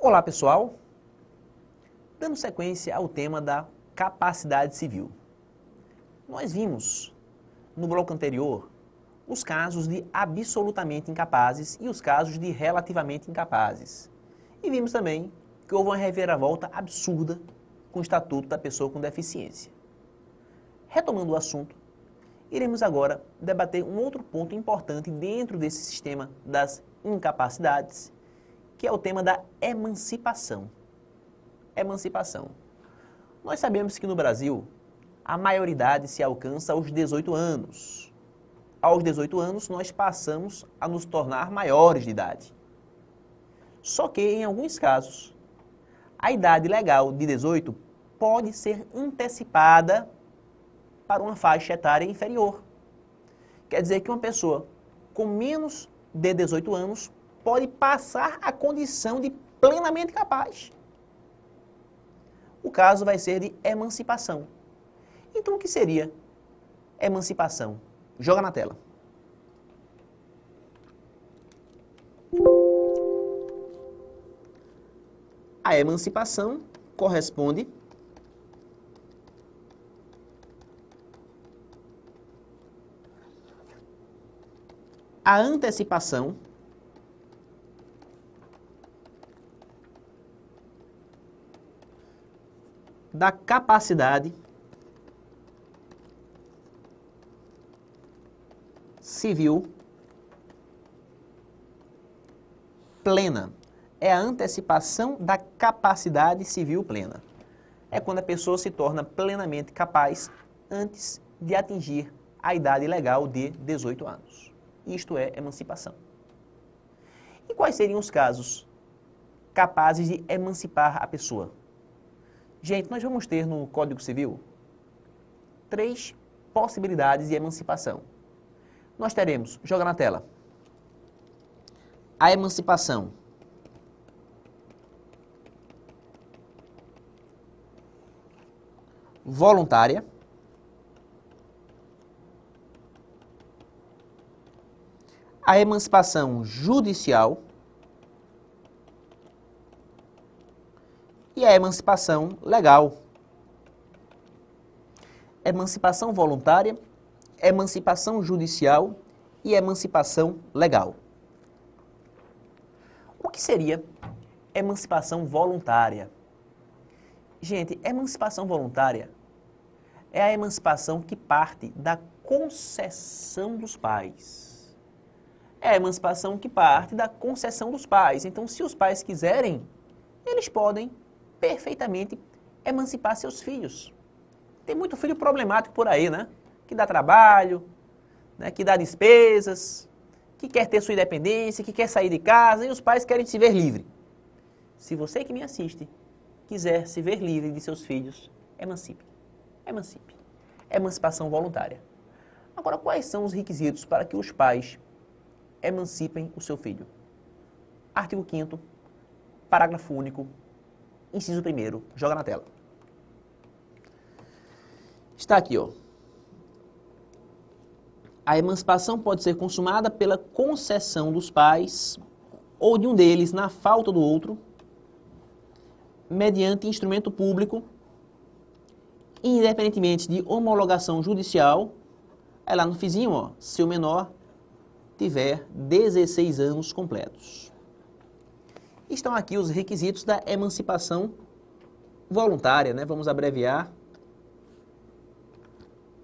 Olá pessoal, dando sequência ao tema da capacidade civil. Nós vimos no bloco anterior os casos de absolutamente incapazes e os casos de relativamente incapazes. E vimos também que houve uma reviravolta absurda com o Estatuto da Pessoa com Deficiência. Retomando o assunto, iremos agora debater um outro ponto importante dentro desse sistema das incapacidades, que é o tema da emancipação. Emancipação. Nós sabemos que no Brasil, a maioridade se alcança aos 18 anos. Aos 18 anos, nós passamos a nos tornar maiores de idade. Só que, em alguns casos, a idade legal de 18 pode ser antecipada para uma faixa etária inferior. Quer dizer que uma pessoa com menos de 18 anos pode passar a condição de plenamente capaz. O caso vai ser de emancipação. Então, o que seria emancipação? Joga na tela. A emancipação corresponde à antecipação da capacidade civil plena. É a antecipação da capacidade civil plena. É quando a pessoa se torna plenamente capaz antes de atingir a idade legal de 18 anos. Isto é emancipação. E quais seriam os casos capazes de emancipar a pessoa? Gente, nós vamos ter no Código Civil 3 possibilidades de emancipação. Nós teremos, joga na tela, a emancipação voluntária, a emancipação judicial e a emancipação legal. Emancipação voluntária, emancipação judicial e emancipação legal. O que seria emancipação voluntária? Gente, emancipação voluntária é a emancipação que parte da concessão dos pais. É a emancipação que parte da concessão dos pais. Então, se os pais quiserem, eles podem perfeitamente emancipar seus filhos. Tem muito filho problemático por aí, né? Que dá trabalho, né? Que dá despesas, que quer ter sua independência, que quer sair de casa e os pais querem se ver livre. Se você que me assiste quiser se ver livre de seus filhos, emancipe. Emancipe. Emancipação voluntária. Agora, quais são os requisitos para que os pais emancipem o seu filho? Artigo 5º, parágrafo único, inciso 1º, joga na tela. Está aqui, ó. A emancipação pode ser consumada pela concessão dos pais ou de um deles na falta do outro, mediante instrumento público, independentemente de homologação judicial. É lá no fizinho, ó, se o menor tiver 16 anos completos. Estão aqui os requisitos da emancipação voluntária, né? Vamos abreviar.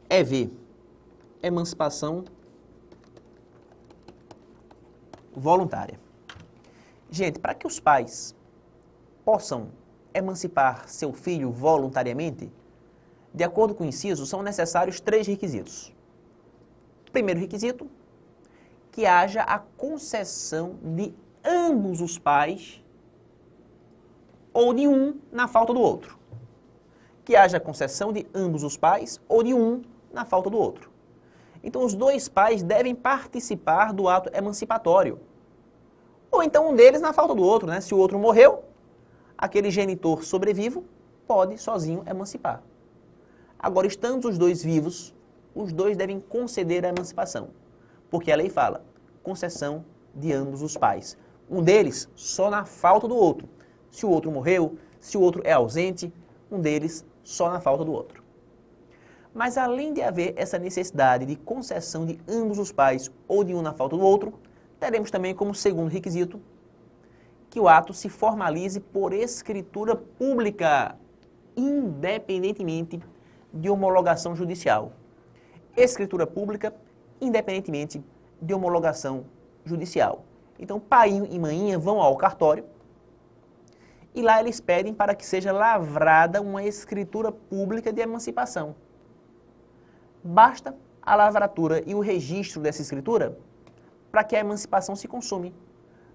EV, emancipação voluntária. Gente, para que os pais possam emancipar seu filho voluntariamente, de acordo com o inciso, são necessários 3 requisitos. Primeiro requisito, que haja a concessão de ambos os pais ou de um na falta do outro. Que haja a concessão de ambos os pais ou de um na falta do outro. Então, os 2 pais devem participar do ato emancipatório. Ou então um deles na falta do outro, né? Se o outro morreu, aquele genitor sobrevivo pode sozinho emancipar. Agora, estando os 2 vivos, os 2 devem conceder a emancipação. Porque a lei fala, concessão de ambos os pais. Um deles só na falta do outro. se o outro morreu, se o outro é ausente, um deles só na falta do outro. Mas além de haver essa necessidade de concessão de ambos os pais ou de um na falta do outro, teremos também como segundo requisito que o ato se formalize por escritura pública, independentemente de homologação judicial. Escritura pública, independentemente de homologação judicial. Então, pai e mãinha vão ao cartório e lá eles pedem para que seja lavrada uma escritura pública de emancipação. Basta a lavratura e o registro dessa escritura para que a emancipação se consume.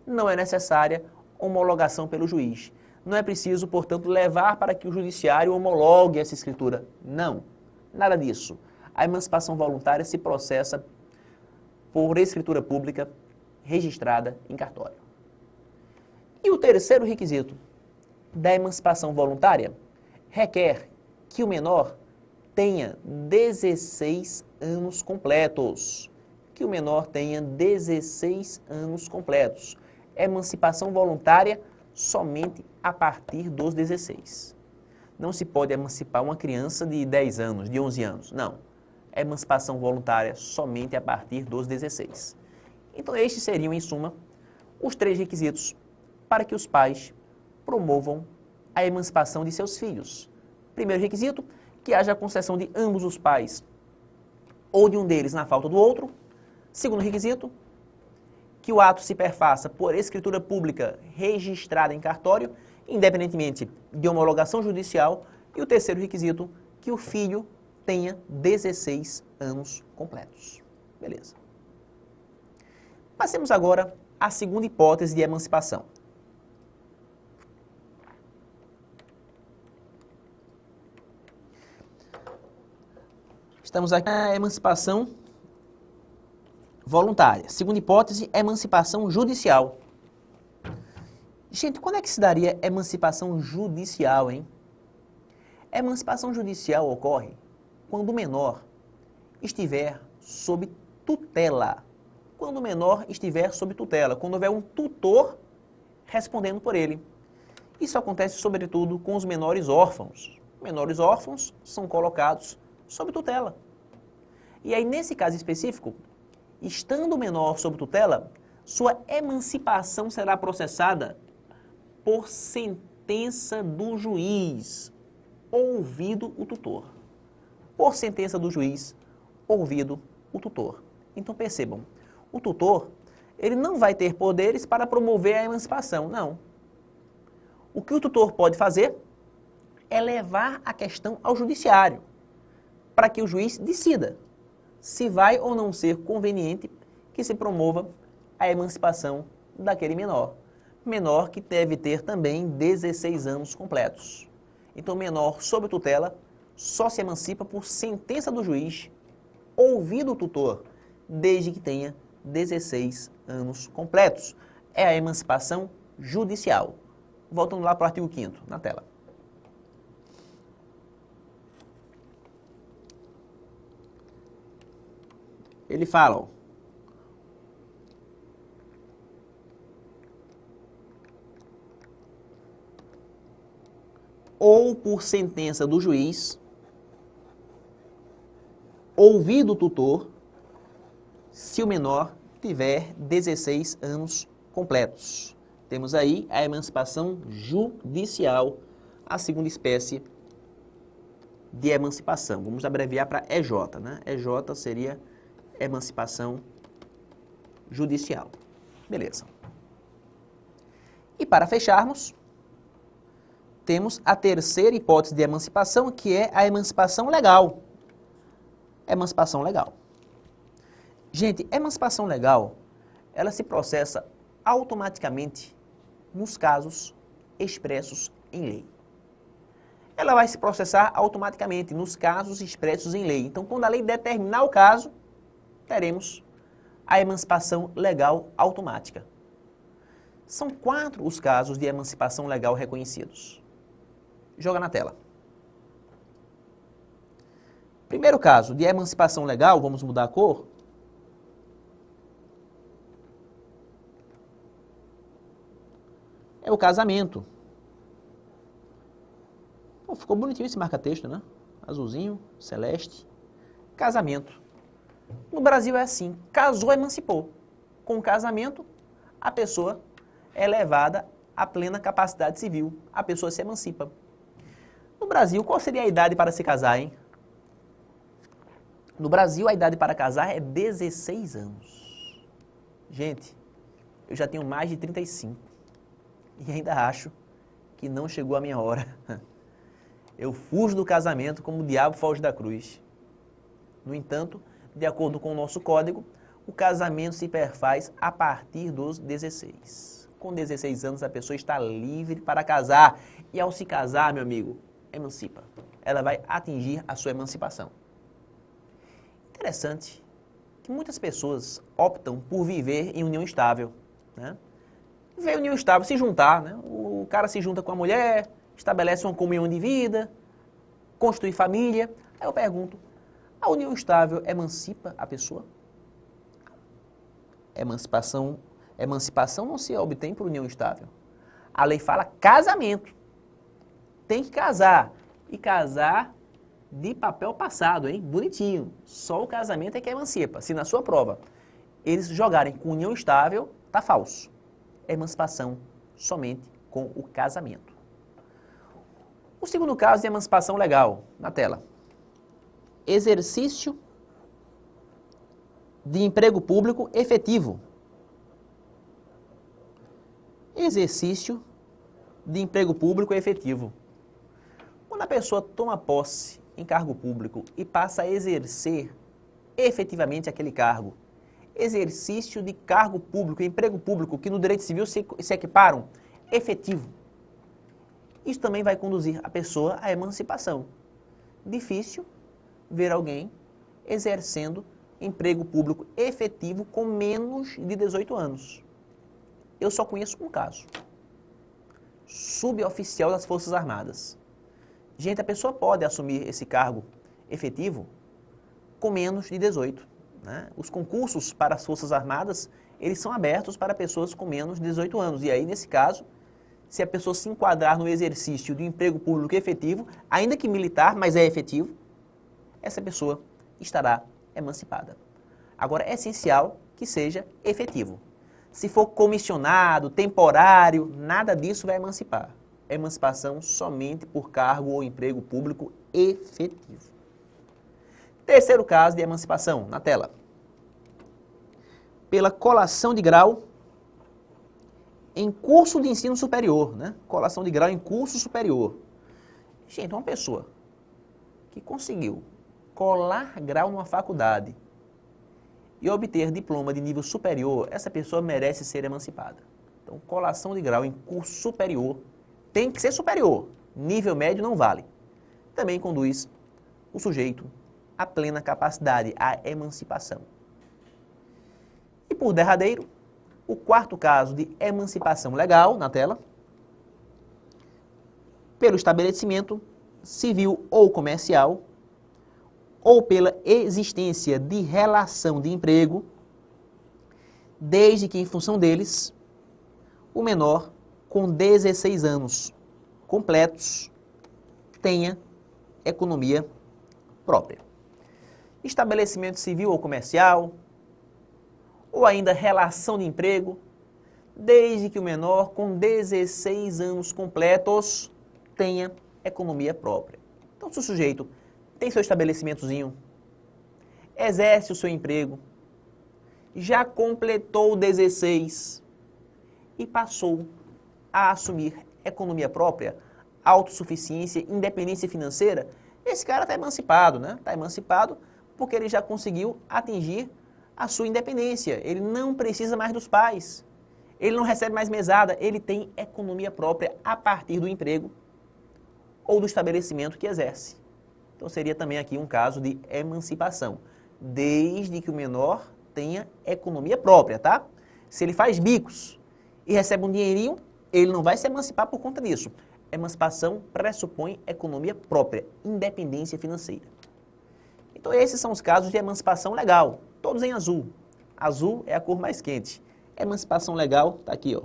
Não é necessária homologação pelo juiz. Não é preciso, portanto, levar para que o judiciário homologue essa escritura. Não, nada disso. A emancipação voluntária se processa por escritura pública registrada em cartório. E o terceiro requisito da emancipação voluntária requer que o menor tenha 16 anos completos. Que o menor tenha 16 anos completos. Emancipação voluntária somente a partir dos 16. Não se pode emancipar uma criança de 10 anos, de 11 anos, não. Emancipação voluntária somente a partir dos 16. Então estes seriam, em suma, os 3 requisitos para que os pais promovam a emancipação de seus filhos. Primeiro requisito, que haja a concessão de ambos os pais ou de um deles na falta do outro. Segundo requisito, que o ato se perfaça por escritura pública registrada em cartório, independentemente de homologação judicial. E o terceiro requisito, que o filho tenha 16 anos completos. Beleza. Passemos agora à segunda hipótese de emancipação. Estamos aqui na emancipação voluntária. Segunda hipótese, emancipação judicial. Gente, quando é que se daria emancipação judicial, hein? Emancipação judicial ocorre quando o menor estiver sob tutela. Quando o menor estiver sob tutela, quando houver um tutor respondendo por ele. Isso acontece sobretudo com os menores órfãos. Menores órfãos são colocados sob tutela. E aí, nesse caso específico, estando o menor sob tutela, sua emancipação será processada por sentença do juiz, ouvido o tutor. Por sentença do juiz, ouvido o tutor. Então percebam, o tutor, ele não vai ter poderes para promover a emancipação, não. O que o tutor pode fazer é levar a questão ao judiciário, para que o juiz decida se vai ou não ser conveniente que se promova a emancipação daquele menor. Menor que deve ter também 16 anos completos. Então, menor sob tutela só se emancipa por sentença do juiz, ouvido o tutor, desde que tenha 16 anos completos. É a emancipação judicial. Voltando lá para o artigo 5º, na tela. Ele fala, ó, ou por sentença do juiz, ouvido o tutor, se o menor tiver 16 anos completos. Temos aí a emancipação judicial, a segunda espécie de emancipação. Vamos abreviar para EJ, né? EJ seria emancipação judicial. Beleza. E para fecharmos, temos a terceira hipótese de emancipação, que é a emancipação legal. Emancipação legal. Gente, emancipação legal, ela se processa automaticamente nos casos expressos em lei. Ela vai se processar automaticamente nos casos expressos em lei. Então, quando a lei determinar o caso, teremos a emancipação legal automática. São 4 os casos de emancipação legal reconhecidos. Joga na tela. Primeiro caso de emancipação legal, vamos mudar a cor. É o casamento. ficou bonitinho esse marca-texto, né? Azulzinho, celeste. Casamento. No Brasil é assim, casou, emancipou. Com o casamento, a pessoa é levada à plena capacidade civil. A pessoa se emancipa. No Brasil, qual seria a idade para se casar, hein? No Brasil, a idade para casar é 16 anos. Gente, eu já tenho mais de 35 e ainda acho que não chegou a minha hora. Eu fujo do casamento como o diabo foge da cruz. No entanto, de acordo com o nosso código, o casamento se perfaz a partir dos 16. Com 16 anos, a pessoa está livre para casar. E ao se casar, meu amigo, emancipa. Ela vai atingir a sua emancipação. Interessante que muitas pessoas optam por viver em união estável, né? Viver em união estável, se juntar, né? O cara se junta com a mulher, estabelece uma comunhão de vida, constitui família. Aí eu pergunto, a união estável emancipa a pessoa? Emancipação não se obtém por união estável. A lei fala casamento. Tem que casar. E casar de papel passado, hein? Bonitinho. Só o casamento é que emancipa. Se na sua prova eles jogarem com união estável, tá falso. Emancipação somente com o casamento. O segundo caso de emancipação legal, na tela. Exercício de emprego público efetivo. Exercício de emprego público efetivo. Quando a pessoa toma posse em cargo público e passa a exercer efetivamente aquele cargo, exercício de cargo público, emprego público, que no direito civil se equiparam, efetivo. Isso também vai conduzir a pessoa à emancipação. Difícil ver alguém exercendo emprego público efetivo com menos de 18 anos. Eu só conheço um caso. Suboficial das Forças Armadas. Gente, a pessoa pode assumir esse cargo efetivo com menos de 18. Né? Os concursos para as Forças Armadas, eles são abertos para pessoas com menos de 18 anos. E aí, nesse caso, se a pessoa se enquadrar no exercício de emprego público efetivo, ainda que militar, mas é efetivo, essa pessoa estará emancipada. Agora, é essencial que seja efetivo. Se for comissionado, temporário, nada disso vai emancipar. Emancipação somente por cargo ou emprego público efetivo. Terceiro caso de emancipação, na tela. Pela colação de grau em curso de ensino superior, né? Colação de grau em curso superior. Gente, uma pessoa que conseguiu colar grau numa faculdade e obter diploma de nível superior, essa pessoa merece ser emancipada. Então, colação de grau em curso superior tem que ser superior. Nível médio não vale. Também conduz o sujeito à plena capacidade, à emancipação. E por derradeiro, o quarto caso de emancipação legal, na tela, pelo estabelecimento civil ou comercial, ou pela existência de relação de emprego, desde que, em função deles, o menor com 16 anos completos tenha economia própria. Estabelecimento civil ou comercial, ou ainda relação de emprego, desde que o menor com 16 anos completos tenha economia própria. Então, se o sujeito tem seu estabelecimentozinho, exerce o seu emprego, já completou 16 e passou a assumir economia própria, autossuficiência, independência financeira, esse cara está emancipado, né? Está emancipado porque ele já conseguiu atingir a sua independência. Ele não precisa mais dos pais. Ele não recebe mais mesada. Ele tem economia própria a partir do emprego ou do estabelecimento que exerce. Então seria também aqui um caso de emancipação, desde que o menor tenha economia própria, tá? Se ele faz bicos e recebe um dinheirinho, ele não vai se emancipar por conta disso. Emancipação pressupõe economia própria, independência financeira. Então esses são os casos de emancipação legal, todos em azul. Azul é a cor mais quente. Emancipação legal está aqui, ó.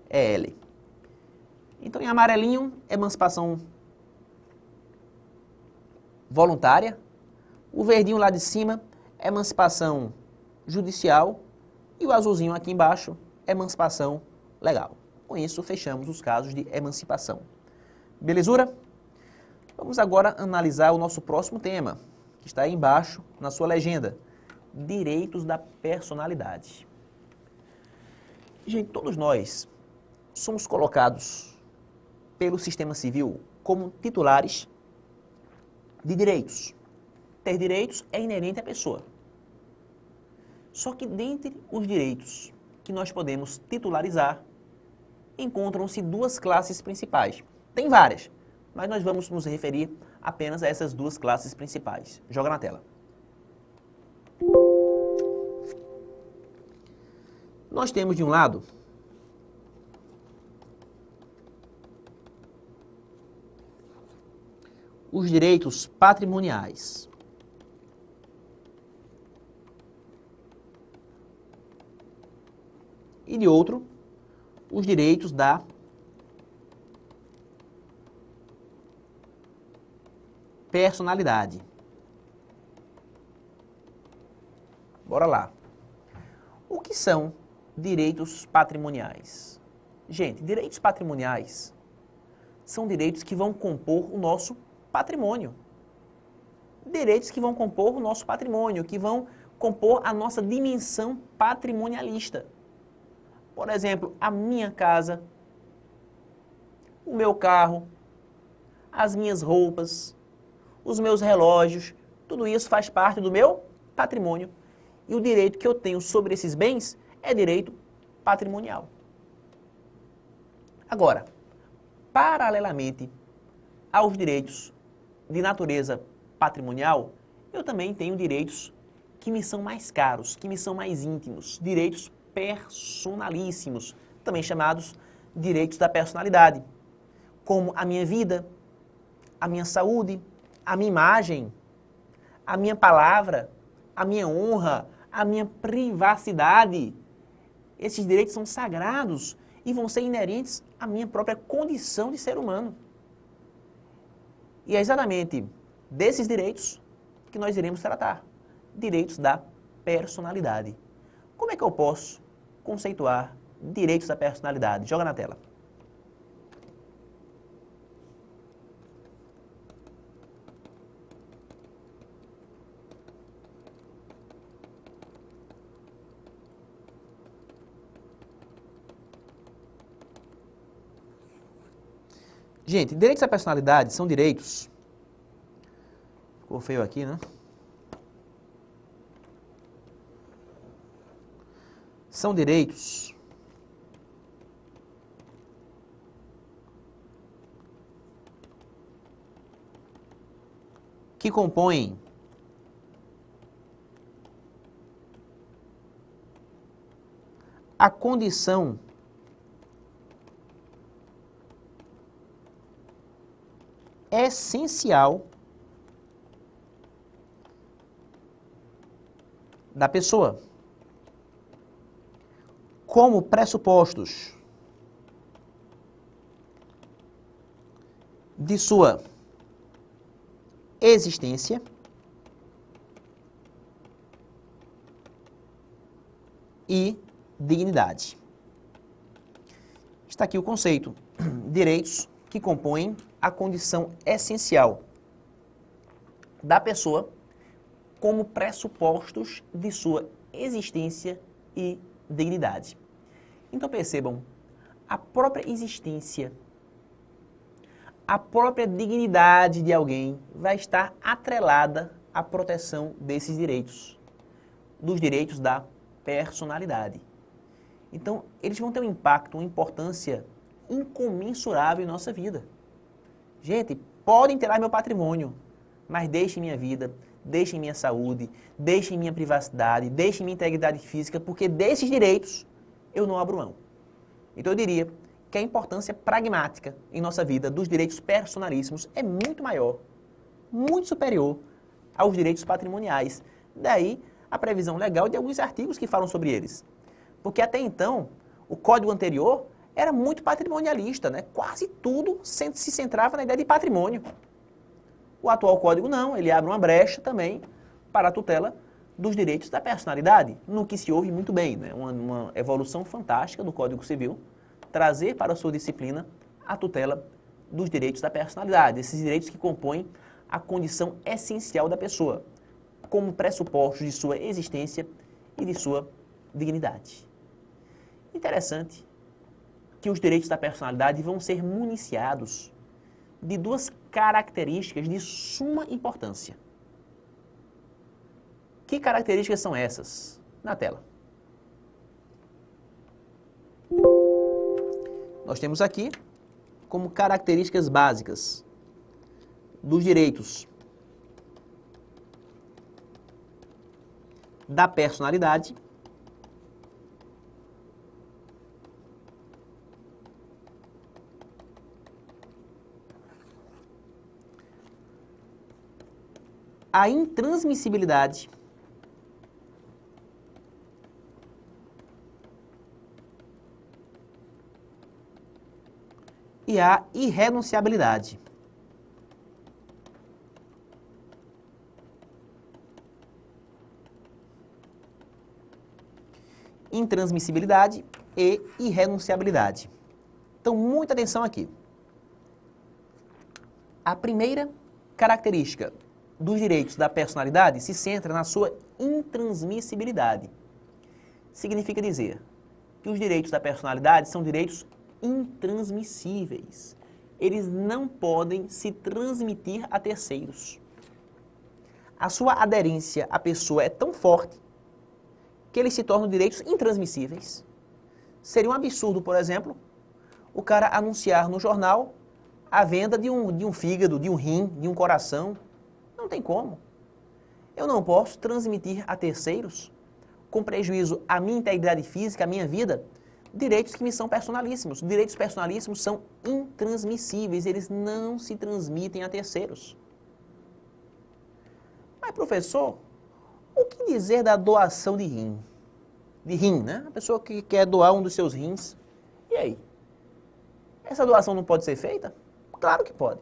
É L. amarelinho, emancipação voluntária. O verdinho lá de cima, emancipação judicial. E o azulzinho aqui embaixo, emancipação legal. Com isso, fechamos os casos de emancipação. Belezura? Vamos agora analisar o nosso próximo tema, que está aí embaixo na sua legenda. Direitos da personalidade. Gente, todos nós somos colocados pelo sistema civil como titulares de direitos. Ter direitos é inerente à pessoa. Só que dentre os direitos que nós podemos titularizar, encontram-se duas classes principais. Tem várias, mas nós vamos nos referir apenas a essas duas classes principais. Joga na tela. Nós temos de um lado os direitos patrimoniais. E de outro, os direitos da personalidade. Bora lá. O que são direitos patrimoniais? Gente, direitos patrimoniais são direitos que vão compor o nosso patrimônio. Direitos que vão compor o nosso patrimônio, que vão compor a nossa dimensão patrimonialista. Por exemplo, a minha casa, o meu carro, as minhas roupas, os meus relógios, tudo isso faz parte do meu patrimônio. E o direito que eu tenho sobre esses bens é direito patrimonial. Agora, paralelamente aos direitos de natureza patrimonial, eu também tenho direitos que me são mais caros, que me são mais íntimos, direitos personalíssimos, também chamados direitos da personalidade, como a minha vida, a minha saúde, a minha imagem, a minha palavra, a minha honra, a minha privacidade. Esses direitos são sagrados e vão ser inerentes à minha própria condição de ser humano. E é exatamente desses direitos que nós iremos tratar, direitos da personalidade. Como é que eu posso conceituar direitos da personalidade? Joga na tela. Gente, direitos da personalidade são direitos... Ficou feio aqui, né? São direitos que compõem a condição essencial da pessoa, como pressupostos de sua existência e dignidade. Está aqui o conceito, direitos que compõem a condição essencial da pessoa como pressupostos de sua existência e dignidade. Então percebam, a própria existência, a própria dignidade de alguém vai estar atrelada à proteção desses direitos, dos direitos da personalidade. Então, eles vão ter um impacto, uma importância incomensurável em nossa vida. Gente, podem tirar meu patrimônio, mas deixem minha vida, deixem minha saúde, deixem minha privacidade, deixem minha integridade física, porque desses direitos eu não abro mão. Então eu diria que a importância pragmática em nossa vida dos direitos personalíssimos é muito maior, muito superior aos direitos patrimoniais. Daí a previsão legal de alguns artigos que falam sobre eles. Porque até então, o código anterior era muito patrimonialista, né? Quase tudo se centrava na ideia de patrimônio. O atual Código não, ele abre uma brecha também para a tutela dos direitos da personalidade, no que se ouve muito bem, né? Uma evolução fantástica do Código Civil, trazer para a sua disciplina a tutela dos direitos da personalidade, esses direitos que compõem a condição essencial da pessoa, como pressupostos de sua existência e de sua dignidade. Interessante que os direitos da personalidade vão ser municiados de duas características de suma importância. Que características são essas? Na tela. Nós temos aqui como características básicas dos direitos da personalidade a intransmissibilidade e a irrenunciabilidade. Intransmissibilidade e irrenunciabilidade. Então, muita atenção aqui. A primeira característica dos direitos da personalidade se centra na sua intransmissibilidade. Significa dizer que os direitos da personalidade são direitos intransmissíveis. Eles não podem se transmitir a terceiros. A sua aderência à pessoa é tão forte que eles se tornam direitos intransmissíveis. Seria um absurdo, por exemplo, o cara anunciar no jornal a venda de um fígado, de um rim, de um coração. Não tem como. Eu não posso transmitir a terceiros, com prejuízo à minha integridade física, à minha vida, direitos que me são personalíssimos. Direitos personalíssimos são intransmissíveis, eles não se transmitem a terceiros. Mas, professor, o que dizer da doação de rim? De rim, né? A pessoa que quer doar um dos seus rins. E aí? Essa doação não pode ser feita? Claro que pode.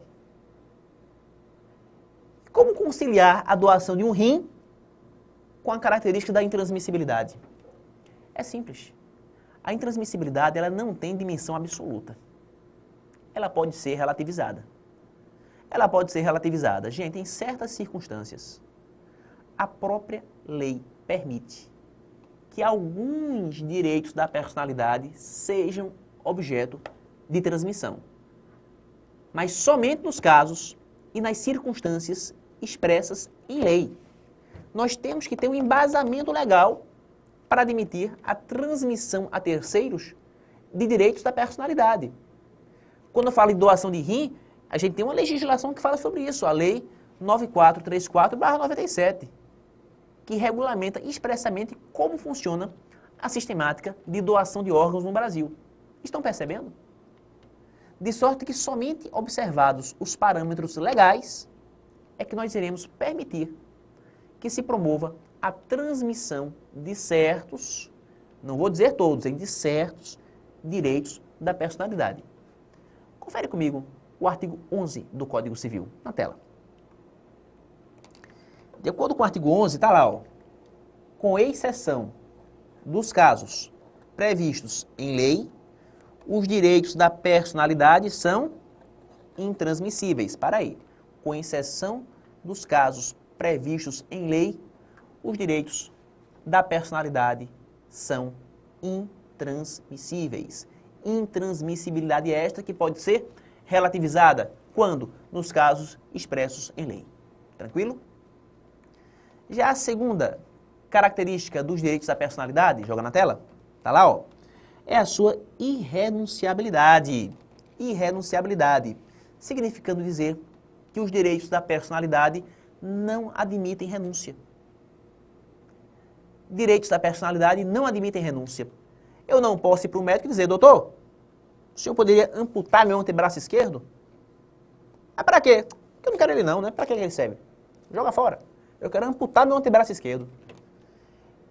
Como conciliar a doação de um rim com a característica da intransmissibilidade? É simples. A intransmissibilidade ela não tem dimensão absoluta. Ela pode ser relativizada. Ela pode ser relativizada, gente, em certas circunstâncias. A própria lei permite que alguns direitos da personalidade sejam objeto de transmissão. Mas somente nos casos e nas circunstâncias expressas em lei. Nós temos que ter um embasamento legal para admitir a transmissão a terceiros de direitos da personalidade. Quando eu falo em doação de rim, a gente tem uma legislação que fala sobre isso, a Lei 9434/97, que regulamenta expressamente como funciona a sistemática de doação de órgãos no Brasil. Estão percebendo? De sorte que somente observados os parâmetros legais é que nós iremos permitir que se promova a transmissão de certos, não vou dizer todos, de certos direitos da personalidade. Confere comigo o artigo 11 do Código Civil, na tela. De acordo com o artigo 11, está lá, ó, com exceção dos casos previstos em lei, os direitos da personalidade são intransmissíveis. Para aí, com exceção dos casos previstos em lei, os direitos da personalidade são intransmissíveis. Intransmissibilidade esta que pode ser relativizada quando? Nos casos expressos em lei. Tranquilo? Já a segunda característica dos direitos da personalidade, joga na tela, tá lá, ó, é a sua irrenunciabilidade. Irrenunciabilidade, significando dizer que os direitos da personalidade não admitem renúncia. Direitos da personalidade não admitem renúncia. Eu não posso ir para o médico e dizer, doutor, o senhor poderia amputar meu antebraço esquerdo? Ah, para quê? Porque eu não quero ele não, né? Para que ele serve? Joga fora. Eu quero amputar meu antebraço esquerdo.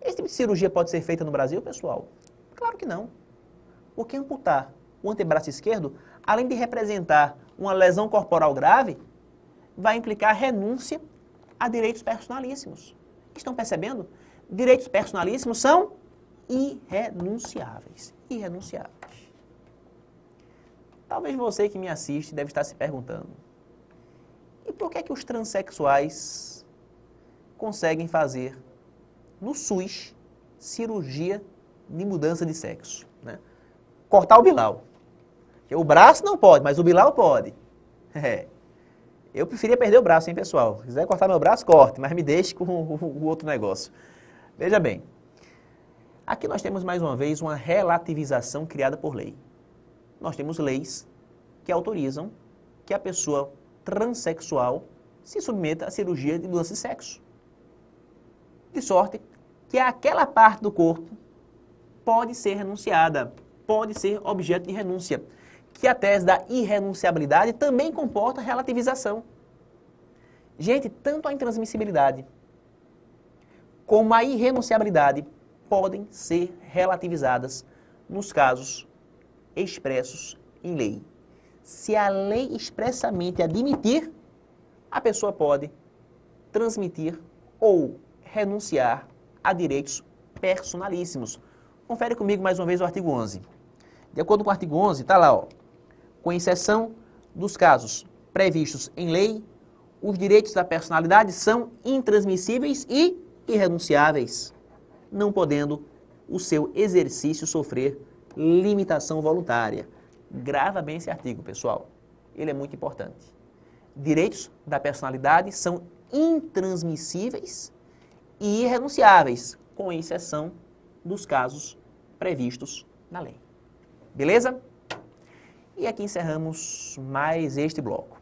Esse tipo de cirurgia pode ser feita no Brasil, pessoal? Claro que não. Porque amputar o antebraço esquerdo, além de representar uma lesão corporal grave, vai implicar renúncia a direitos personalíssimos. Estão percebendo? Direitos personalíssimos são irrenunciáveis. Irrenunciáveis. Talvez você que me assiste deve estar se perguntando, e por que os transexuais conseguem fazer no SUS cirurgia de mudança de sexo? Né? Cortar o bilau. O braço não pode, mas o bilau pode. Eu preferia perder o braço, hein, pessoal? Se quiser cortar meu braço, corte, mas me deixe com o outro negócio. Veja bem, aqui nós temos mais uma vez uma relativização criada por lei. Nós temos leis que autorizam que a pessoa transexual se submeta à cirurgia de mudança de sexo. De sorte que aquela parte do corpo pode ser renunciada, pode ser objeto de renúncia, que a tese da irrenunciabilidade também comporta relativização. Gente, tanto a intransmissibilidade como a irrenunciabilidade podem ser relativizadas nos casos expressos em lei. Se a lei expressamente admitir, a pessoa pode transmitir ou renunciar a direitos personalíssimos. Confere comigo mais uma vez o artigo 11. De acordo com o artigo 11, está lá, ó, com exceção dos casos previstos em lei, os direitos da personalidade são intransmissíveis e irrenunciáveis, não podendo o seu exercício sofrer limitação voluntária. Grava bem esse artigo, pessoal. Ele é muito importante. Direitos da personalidade são intransmissíveis e irrenunciáveis, com exceção dos casos previstos na lei. Beleza? E aqui encerramos mais este bloco.